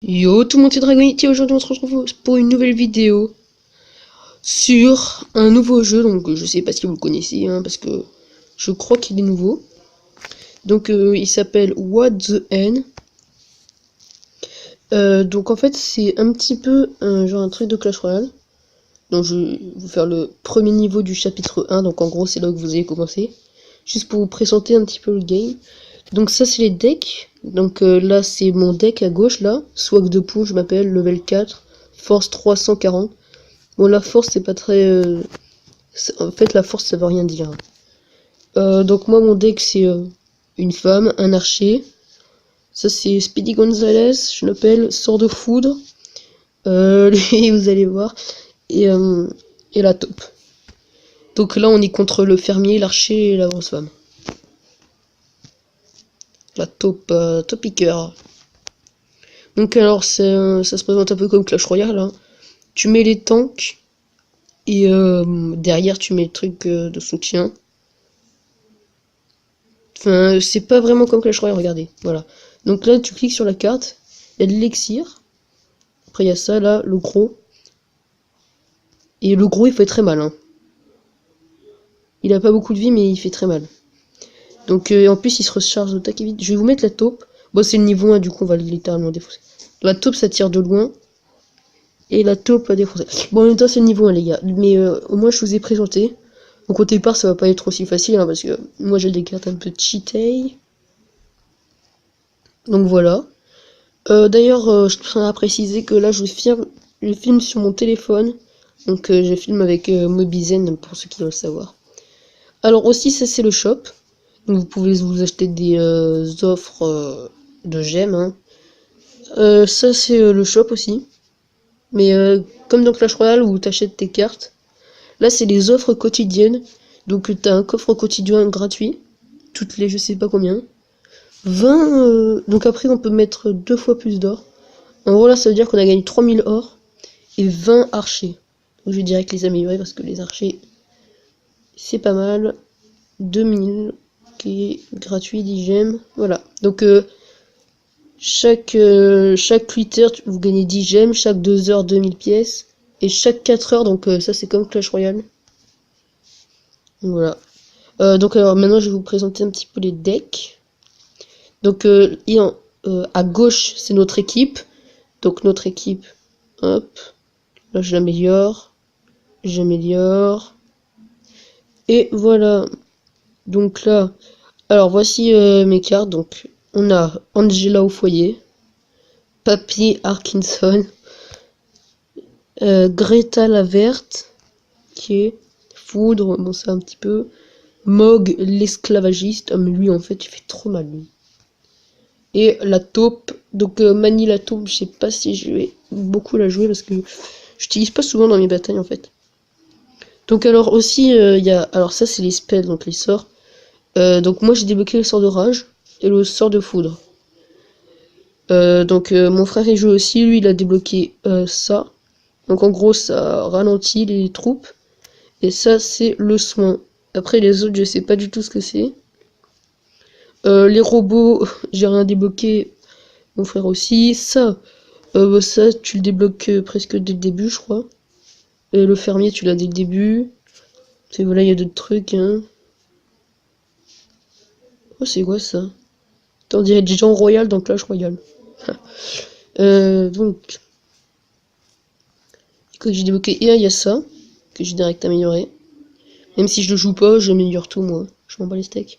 Yo tout le monde, c'est Dragonity. Aujourd'hui on se retrouve pour une nouvelle vidéo sur un nouveau jeu. Donc je sais pas si vous le connaissez, hein, parce que je crois qu'il est nouveau. Donc il s'appelle What the N. Donc en fait c'est un petit peu genre un truc de Clash Royale. Donc je vais vous faire le premier niveau du chapitre 1. Donc en gros c'est là que vous allez commencer. Juste pour vous présenter un petit peu le game. Donc ça c'est les decks. Donc là c'est mon deck à gauche là. Swag de poule, je m'appelle, level 4. Force 340. Bon, la force c'est pas très... En fait la force ça veut rien dire. Donc moi mon deck c'est une femme, un archer. Ça c'est Speedy Gonzalez, je l'appelle, sort de foudre. Lui vous allez voir. Et la taupe. Donc là on est contre le fermier, l'archer et la grosse femme. La taupe, top piqueur. Donc alors ça se présente un peu comme Clash Royale, hein. Tu mets les tanks et derrière tu mets le truc de soutien. Enfin c'est pas vraiment comme Clash Royale, regardez, voilà. Donc là tu cliques sur la carte, il y a de l'élixir. Après il y a ça là, le gros. Et le gros il fait très mal, hein. Il a pas beaucoup de vie mais il fait très mal. Donc en plus il se recharge au taquet vite. Je vais vous mettre la taupe. Bon c'est le niveau 1 du coup on va littéralement défoncer. La taupe ça tire de loin. Et la taupe à défoncer. Bon en même temps c'est le niveau 1 les gars. Mais au moins je vous ai présenté. Donc au départ ça va pas être aussi facile, hein, parce que moi j'ai des cartes un peu cheatées. Donc voilà. D'ailleurs je tiens à préciser que là je filme sur mon téléphone. Donc je filme avec Mobizen pour ceux qui veulent savoir. Alors aussi ça c'est le shop. Donc vous pouvez vous acheter des offres de gemmes, hein. Ça c'est le shop aussi. Mais comme dans Clash Royale où t'achètes tes cartes, là c'est les offres quotidiennes. Donc t'as un coffre quotidien gratuit, toutes les je sais pas combien. 20, donc après on peut mettre 2 fois plus d'or. En gros là ça veut dire qu'on a gagné 3000 or et 20 archers. Donc je vais direct les améliorer parce que les archers c'est pas mal. 2000 qui est gratuit, 10 gemmes, voilà. Donc chaque 8 heures vous gagnez 10 gemmes, chaque 2 heures 2000 pièces, et chaque 4 heures, donc ça c'est comme Clash Royale. Voilà. Donc alors maintenant je vais vous présenter un petit peu les decks. Donc à gauche c'est notre équipe. Donc notre équipe, hop, là j'améliore, et voilà. Donc là, alors voici mes cartes. Donc on a Angela au foyer, Papy Arkinson, Greta la verte, qui est foudre, bon c'est un petit peu, Mog l'esclavagiste, mais lui en fait il fait trop mal lui. Et la taupe, donc Mani la taupe, je sais pas si je vais beaucoup la jouer parce que j'utilise pas souvent dans mes batailles en fait. Donc alors aussi il y a, alors ça c'est les spells, donc les sorts. Donc moi j'ai débloqué le sort de rage et le sort de foudre. Donc mon frère il joue aussi, lui il a débloqué ça. Donc en gros ça ralentit les troupes. Et ça c'est le soin. Après les autres je sais pas du tout ce que c'est. Les robots, j'ai rien débloqué. Mon frère aussi. Ça tu le débloques presque dès le début je crois. Et le fermier tu l'as dès le début. Et voilà il y a d'autres trucs, hein. Oh c'est quoi ça? On dirait des gens royal dans Clash Royale. Donc que j'ai débloqué, et il y a ça que j'ai direct amélioré. Même si je le joue pas, j'améliore tout moi. Je m'en bats les steaks.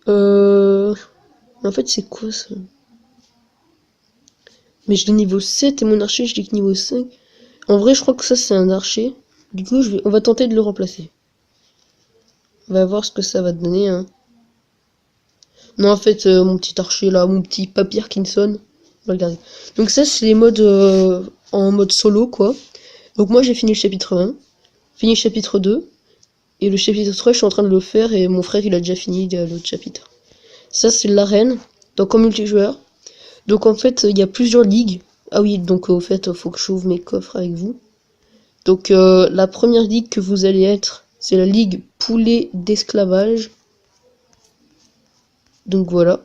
En fait c'est quoi ça? Mais je l'ai niveau 7 et mon archer je l'ai que niveau 5. En vrai je crois que ça c'est un archer. Du coup on va tenter de le remplacer. On va voir ce que ça va donner, hein. Non en fait mon petit archer là, mon petit Papy Arkinson. On va regarder. Donc ça c'est les modes en mode solo quoi. Donc moi j'ai fini le chapitre 1. Fini le chapitre 2. Et le chapitre 3 je suis en train de le faire et mon frère il a déjà fini l'autre chapitre. Ça c'est l'arène. Donc en multijoueur. Donc en fait il y a plusieurs ligues. Ah oui donc au fait faut que j'ouvre mes coffres avec vous. Donc la première ligue que vous allez être, c'est la ligue poulet d'esclavage. Donc voilà.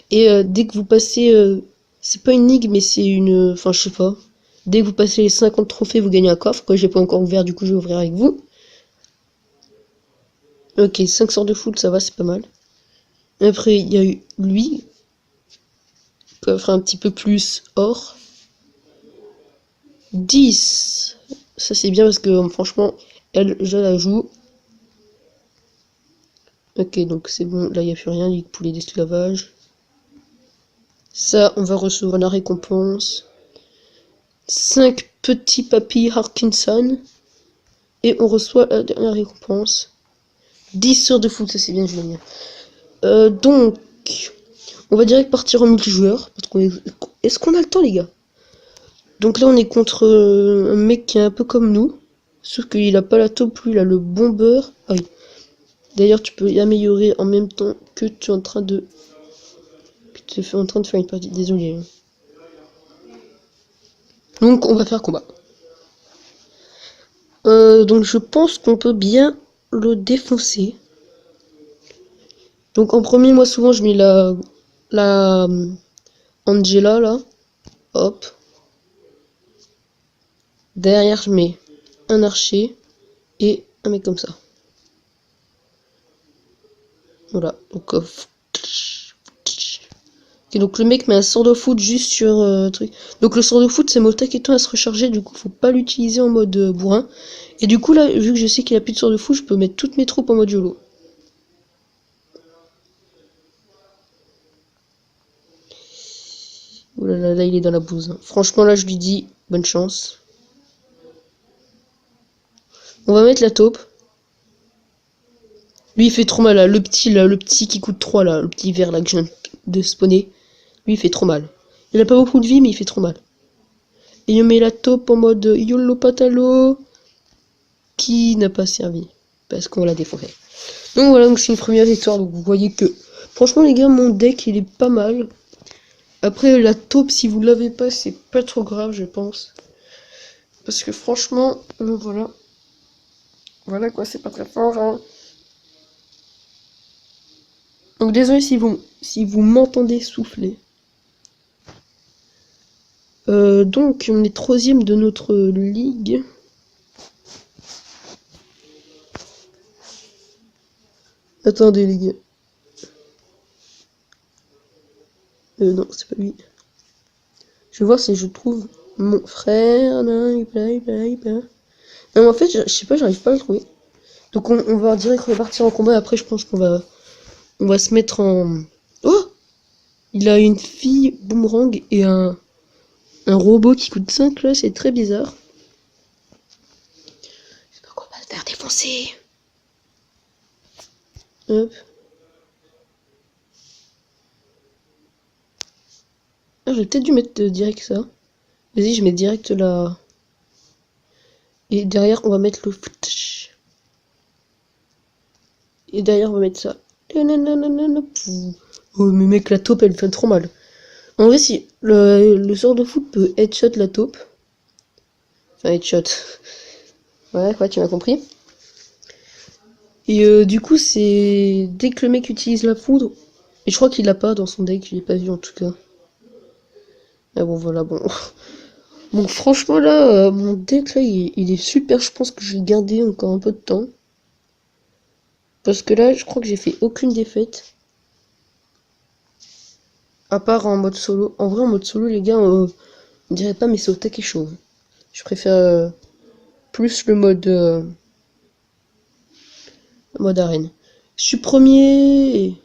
Et dès que vous passez C'est pas une énigme, mais c'est une... Enfin, je sais pas. Dès que vous passez les 50 trophées, vous gagnez un coffre. Que j'ai pas encore ouvert, du coup, je vais ouvrir avec vous. Ok, 5 sorts de foot, ça va, c'est pas mal. Après, il y a eu lui. Coffre un petit peu plus or. 10. Ça, c'est bien parce que, franchement, elle, je la joue. Ok, donc c'est bon. Là, il n'y a plus rien. Ligue poulet d'esclavage. Ça, on va recevoir la récompense. 5 petits papis Harkinson. Et on reçoit la dernière récompense. 10 sorts de foot, ça c'est bien, je l'aime bien. Donc, on va direct partir en multijoueur. Parce qu'on est... Est-ce qu'on a le temps, les gars? Donc là, on est contre un mec qui est un peu comme nous. Sauf qu'il a pas la taupe, lui, il a le bomber. Ah oui. D'ailleurs, tu peux y améliorer en même temps que tu es en train de... Que tu es en train de faire une partie. Désolé. Donc, on va faire combat. Donc, je pense qu'on peut bien le défoncer. Donc, en premier, moi, souvent, je mets la Angela, là. Hop. Derrière, je mets un archer et un mec comme ça. Voilà. Donc, okay, donc le mec met un sort de foot juste sur truc. Donc le sort de foot, c'est Moltek et temps à se recharger. Du coup, faut pas l'utiliser en mode bourrin. Et du coup, là, vu que je sais qu'il a plus de sort de foot, je peux mettre toutes mes troupes en mode YOLO. Oh là là, là, il est dans la bouse. Franchement, là, je lui dis bonne chance. On va mettre la taupe. Lui, il fait trop mal, là. Le petit qui coûte 3, là. Le petit vert, là, que je viens de spawner. Lui, il fait trop mal. Il a pas beaucoup de vie, mais il fait trop mal. Et on met la taupe en mode YOLO patalo. Qui n'a pas servi. Parce qu'on l'a défoncé. Donc voilà, donc c'est une première victoire. Donc vous voyez que... Franchement, les gars, mon deck, il est pas mal. Après, la taupe, si vous l'avez pas, c'est pas trop grave, je pense. Parce que franchement, voilà. Voilà quoi, c'est pas très fort, hein. Donc désolé si vous m'entendez souffler. Donc on est 3ème de notre ligue. Attendez les gars. Non, c'est pas lui. Je vais voir si je trouve mon frère. Non, il est pas. Non, en fait, je sais pas, j'arrive pas à le trouver. Donc on va direct repartir en combat. Après, je pense on va se mettre en... Oh! Il a une fille boomerang et un robot qui coûte 5 là, c'est très bizarre. J'espère qu'on va se faire défoncer. Hop. Ah, j'ai peut-être dû mettre direct ça. Vas-y, je mets direct là. Et derrière, on va mettre le... Et derrière, on va mettre ça. Oh, mais mec, la taupe, elle fait trop mal. En vrai, si le sort de foot peut headshot la taupe. Enfin, headshot. Ouais, tu m'as compris. Et du coup, c'est... Dès que le mec utilise la foudre... Et je crois qu'il l'a pas dans son deck, je l'ai pas vu en tout cas. Ah bon, voilà, bon. Bon, franchement, là, mon deck, là, il est super. Je pense que je vais le garder encore un peu de temps. Parce que là, je crois que j'ai fait aucune défaite. À part en mode solo. En vrai, en mode solo, les gars, on dirait pas, mais c'est au taquet chaud. Je préfère plus le mode arène. Je suis premier.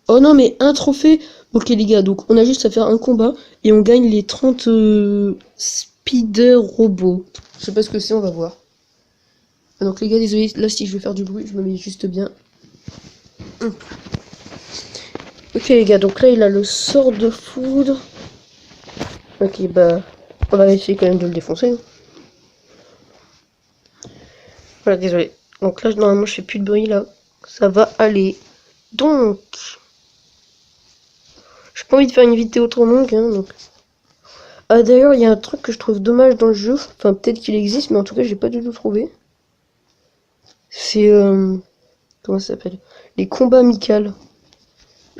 Oh non, mais un trophée. Ok, les gars, donc on a juste à faire un combat et on gagne les 30 speeder robots. Je sais pas ce que c'est, on va voir. Donc les gars, désolé, là si je veux faire du bruit, je me mets juste bien. Ok les gars, donc là il a le sort de foudre. Ok, bah on va essayer quand même de le défoncer. Voilà, désolé. Donc là normalement je fais plus de bruit là. Ça va aller. Donc j'ai pas envie de faire une vidéo trop longue, hein, donc. Ah d'ailleurs il y a un truc que je trouve dommage dans le jeu. Enfin peut-être qu'il existe, mais en tout cas j'ai pas du tout trouvé. C'est comment ça s'appelle? Les combats amicaux.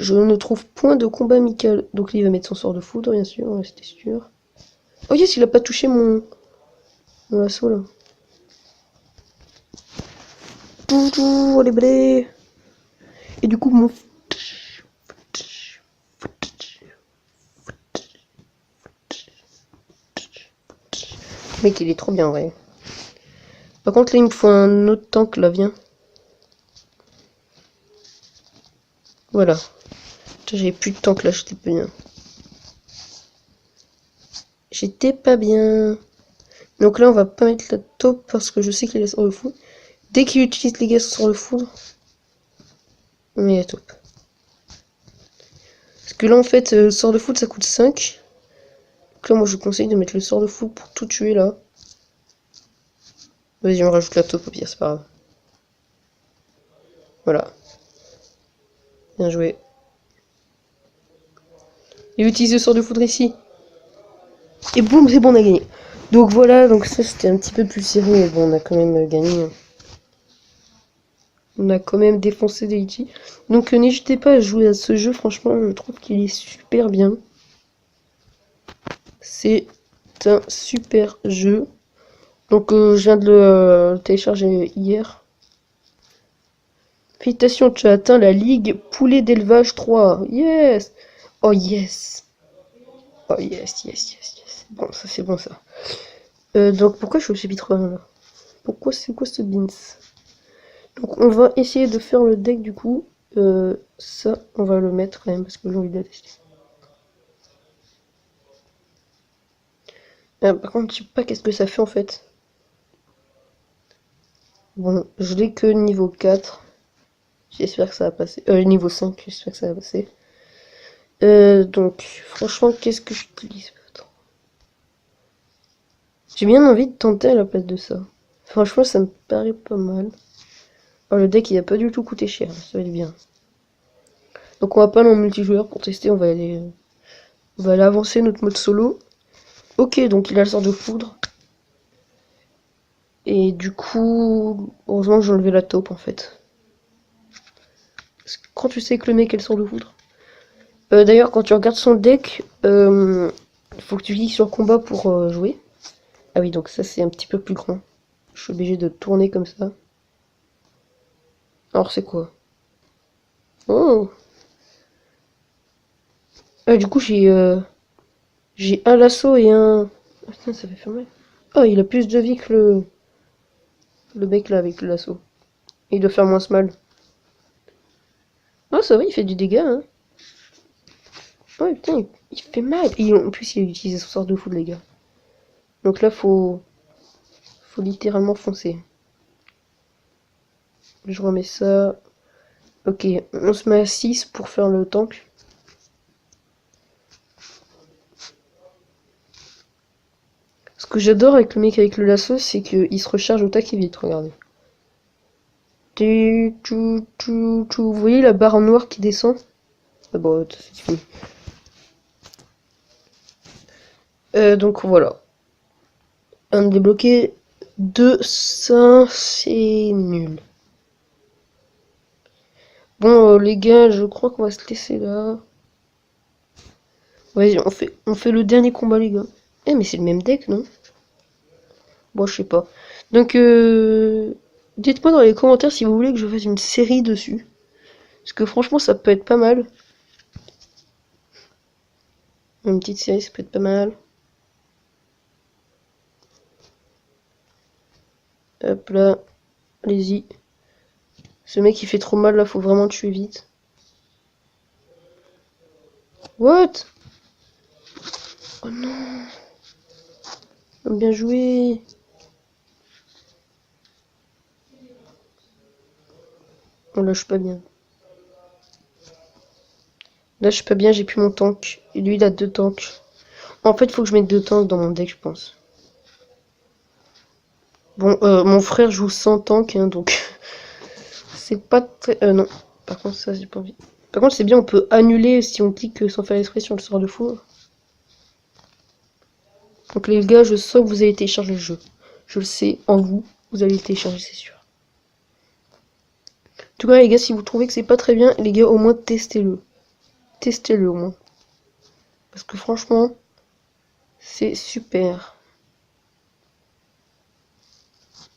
Je ne trouve point de combat amical. Donc lui, il va mettre son sort de foudre, bien sûr, ouais, c'était sûr. Oh yes, il a pas touché mon assaut, là. Tout, les blés. Et du coup, mon... Mec, il est trop bien, ouais. Par contre, là, il me faut un autre tank, là, viens. Voilà. J'avais plus de tank, là, j'étais pas bien. J'étais pas bien. Donc là, on va pas mettre la taupe parce que je sais qu'il est sur le foudre. Dès qu'il utilise les gaz sur le foudre, on met la taupe. Parce que là, en fait, le sort de foudre, ça coûte 5. Donc là, moi, je vous conseille de mettre le sort de foudre pour tout tuer, là. Vas-y, on rajoute la taupe au pire, c'est pas grave. Voilà. Bien joué. Et utilise le sort de foudre ici. Et boum, c'est bon, on a gagné. Donc voilà, donc ça c'était un petit peu plus serré, mais bon, on a quand même gagné. On a quand même défoncé Daichi. Donc n'hésitez pas à jouer à ce jeu, franchement, je trouve qu'il est super bien. C'est un super jeu. Donc je viens de le télécharger hier. Félicitations, tu as atteint la Ligue Poulet d'élevage 3. Yes! Oh yes! Oh yes, yes, yes, yes. Bon, ça c'est bon ça. Donc pourquoi je suis au chapitre 1 là? Pourquoi c'est quoi ce beans? Donc on va essayer de faire le deck du coup. Ça, on va le mettre quand même parce que j'ai envie de la tester. Par contre, je sais pas qu'est-ce que ça fait en fait. Bon, je l'ai que niveau 4. J'espère que ça va passer. Niveau 5, j'espère que ça va passer. Donc, franchement, qu'est-ce que j'utilise? J'ai bien envie de tenter à la place de ça. Franchement, ça me paraît pas mal. Alors, le deck, il a pas du tout coûté cher, ça va être bien. Donc, on va pas aller en multijoueur pour tester, on va aller avancer notre mode solo. Ok, donc il a le sort de foudre. Et du coup, heureusement que j'ai enlevé la taupe en fait. Parce que quand tu sais que le mec a le sort de foudre. D'ailleurs, quand tu regardes son deck, il faut que tu cliques sur combat pour jouer. Ah oui, donc ça c'est un petit peu plus grand. Je suis obligé de tourner comme ça. Alors c'est quoi? Oh! Ah, du coup j'ai un lasso et un... Ah, putain, ça fait faire mal. Oh, il a plus de vie que le mec là avec le lasso. Il doit faire moins mal. Oh, ça va, il fait du dégât, hein. Ouais, putain, il fait mal. Et en plus, il a utilisé son sort de foudre, les gars. Donc là, faut littéralement foncer. Je remets ça. Ok, on se met à 6 pour faire le tank. Ce que j'adore avec le mec avec le lasso, c'est qu'il se recharge au taquet vite, regardez. Vous voyez la barre noire qui descend? Ah bon, c'est fini. Donc voilà. Un débloqué 200, c'est nul. Bon, les gars, je crois qu'on va se laisser là. Vas-y, on fait le dernier combat, les gars. Eh, mais c'est le même deck, non? Bon, je sais pas. Donc, dites-moi dans les commentaires si vous voulez que je fasse une série dessus. Parce que franchement, ça peut être pas mal. Une petite série, ça peut être pas mal. Hop là. Allez-y. Ce mec, il fait trop mal, là, faut vraiment le tuer vite. What? Oh non. Bien joué. Oh là, je suis pas bien. Là, je suis pas bien, j'ai plus mon tank. Et lui, il a 2 tanks. En fait, il faut que je mette 2 tanks dans mon deck, je pense. Bon, mon frère joue sans tank, hein, donc... c'est pas très... non. Par contre, ça, j'ai pas envie. Par contre, c'est bien, on peut annuler si on clique sans faire exprès sur le sort de foudre. Donc les gars, je sens que vous allez télécharger le jeu. Je le sais, en vous, vous allez le télécharger, c'est sûr. En tout cas, les gars, si vous trouvez que c'est pas très bien, les gars, au moins testez-le. testez-le au moins. Parce que franchement, c'est super.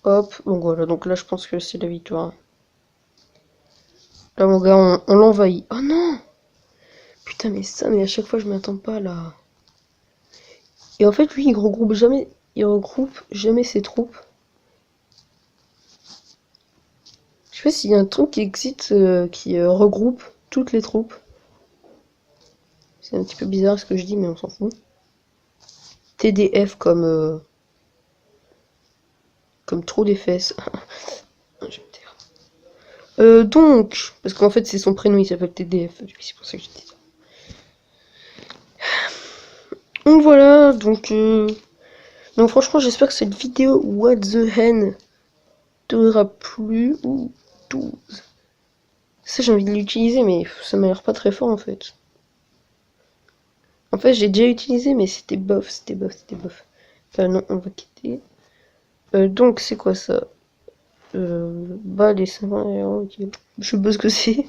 Hop, donc voilà, donc là je pense que c'est la victoire. Là mon gars, on l'envahit. Oh non! Putain mais ça, mais à chaque fois je m'attends pas là. Et en fait lui il regroupe jamais ses troupes. Je sais pas s'il y a un truc qui existe qui regroupe toutes les troupes. C'est un petit peu bizarre ce que je dis mais on s'en fout. TDF comme trop des fesses. Je vais me taire. Donc, parce qu'en fait c'est son prénom, il s'appelle TDF, c'est pour ça que je dis ça. Donc voilà, donc franchement j'espère que cette vidéo What the Hen t'aura plu. Ou 12. Ça j'ai envie de l'utiliser mais ça m'a l'air pas très fort en fait. En fait j'ai déjà utilisé mais c'était bof. Non, on va quitter. Donc c'est quoi ça? Bah les 50 €, ok. Je sais pas ce que c'est.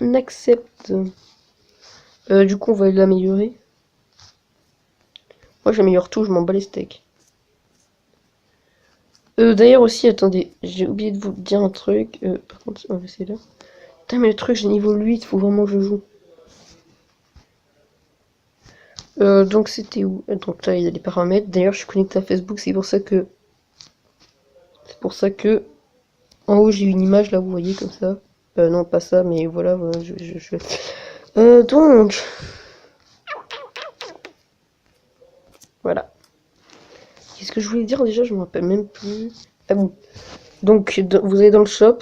On accepte. Du coup on va l'améliorer. Moi j'améliore tout, je m'en bats les steaks. D'ailleurs aussi, attendez, j'ai oublié de vous dire un truc. Par contre, on va essayer là. Putain mais le truc j'ai niveau 8, faut vraiment que je joue. Donc c'était où? Donc là il y a les paramètres. D'ailleurs je suis connecté à Facebook, c'est pour ça que en haut j'ai une image là, vous voyez comme ça. Non pas ça, mais voilà, donc voilà. Qu'est-ce que je voulais dire déjà? Je me rappelle même plus. Ah bon. Donc vous allez dans le shop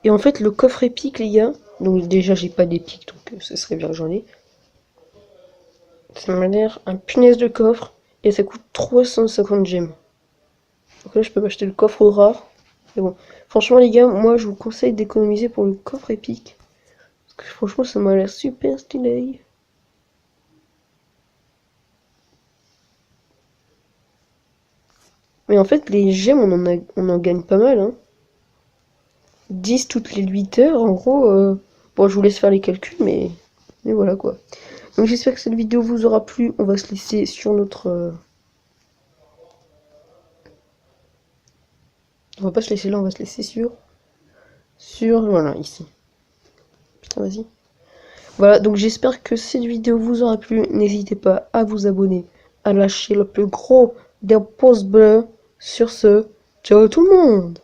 et en fait le coffre épique les gars. Donc déjà j'ai pas d'épique donc ce serait bien que j'en ai. Ça m'a l'air un punaise de coffre et ça coûte 350 gemmes. Donc là je peux m'acheter le coffre rare. Mais bon, franchement les gars, moi je vous conseille d'économiser pour le coffre épique. Parce que franchement ça m'a l'air super stylé. Mais en fait les gemmes on en gagne pas mal hein. 10 toutes les 8 heures en gros. Bon je vous laisse faire les calculs mais voilà quoi. Donc j'espère que cette vidéo vous aura plu. On va se laisser sur notre... On va pas se laisser là, on va se laisser sur... Voilà, ici. Putain, vas-y. Voilà, donc j'espère que cette vidéo vous aura plu. N'hésitez pas à vous abonner, à lâcher le plus gros des pouces bleus. Sur ce, ciao tout le monde!